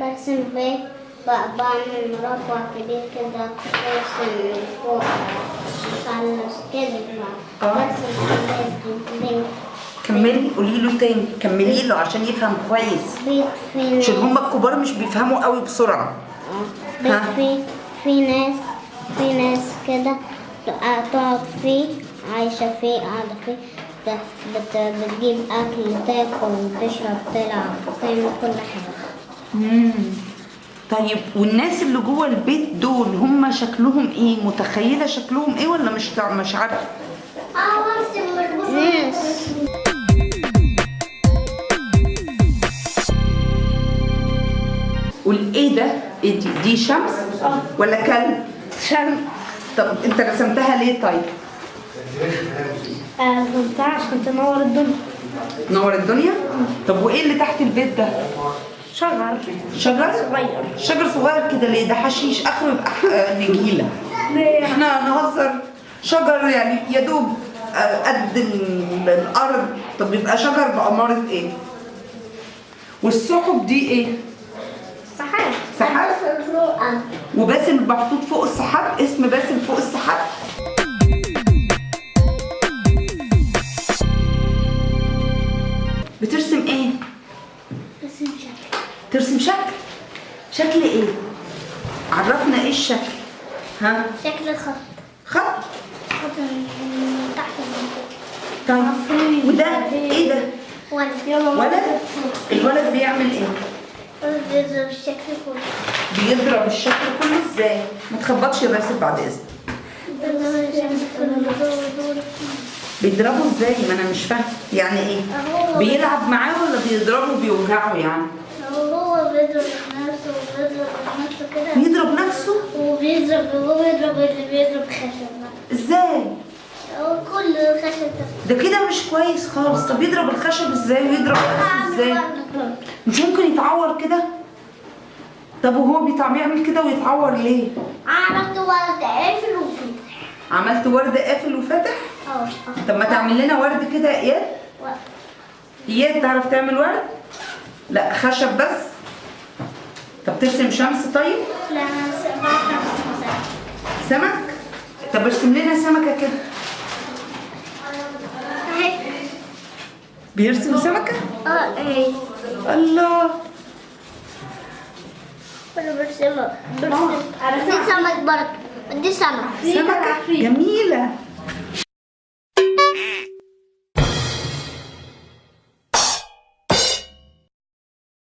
برسم بيت، بعمل مربع كبير كده، برسم من فوق مثلث كده، برسم بيت. كملي قولي له تاني، كملي له عشان يفهم كويس. بيت فيه عشان هما الكبار مش بيفهموا قوي بسرعة. بيت في ناس كده تقعد فيه، عايشة فيه، قاعدة فيه، بتجيب أكل، تاكل، تشرب، تلعب، تعمل كل حاجة. طيب والناس اللي جوه البيت دول هم شكلهم ايه؟ متخيلة شكلهم ايه ولا مش عارفة؟ ناس. قول ايه ده؟ ايه دي شمس ولا كلب؟ شمس. طب انت رسمتها ليه طيب؟ رسمتها عشان تنور الدنيا. نور الدنيا؟ طب وايه اللي تحت البيت ده؟ شجر صغير. شجر صغير كده ليه؟ ده حشيش، اخره يبقى نجيله. احنا نهزر، شجر يعني يا دوب قد الارض. طب يبقى شجر بأمارة ايه؟ والسحب دي ايه؟ سحاب. وباسم محطوط فوق السحاب، اسم باسم فوق السحاب. بترسم ايه؟ ترسم شكل. شكل ايه؟ عرفنا ايه الشكل؟ ها؟ شكل خط من تحت ومن فوق. طيب وده ايه ده؟ ولد. الولد بيعمل ايه؟ بيضرب الشكل كله. بيضرب الشكل كله ازاي؟ ما تخبطش يا باسم بعد اذنك. بيضربه ازاي؟ ما انا مش فاهم يعني ايه؟ بيلعب معاه ولا بيضربه بيوجعه يعني؟ هو بيضرب نفسه كده. بيضرب نفسه؟ هو بيضرب اللي بيضرب خشب. ازاي؟ هو كل الخشب ده كده مش كويس خالص. طب يضرب الخشب ازاي ويضرب نفسه ازاي؟ مش ممكن يتعور كده؟ طب وهو بيعمل كده ويتعور ليه؟ عملت ورد قافل وفتح. عملت ورد قافل وفتح؟ طب ما تعمل لنا ورد كده يا اياد؟ اياد تعرف تعمل ورد؟ لا خشب بس. طب ترسم شمس طيب؟ لا انا بعرف سمك؟ طب ارسم لنا سمكة كده. بيرسم سمكة؟ ايه. الله. انا برسمها. دي سمك برضه. دي سمكة جميلة.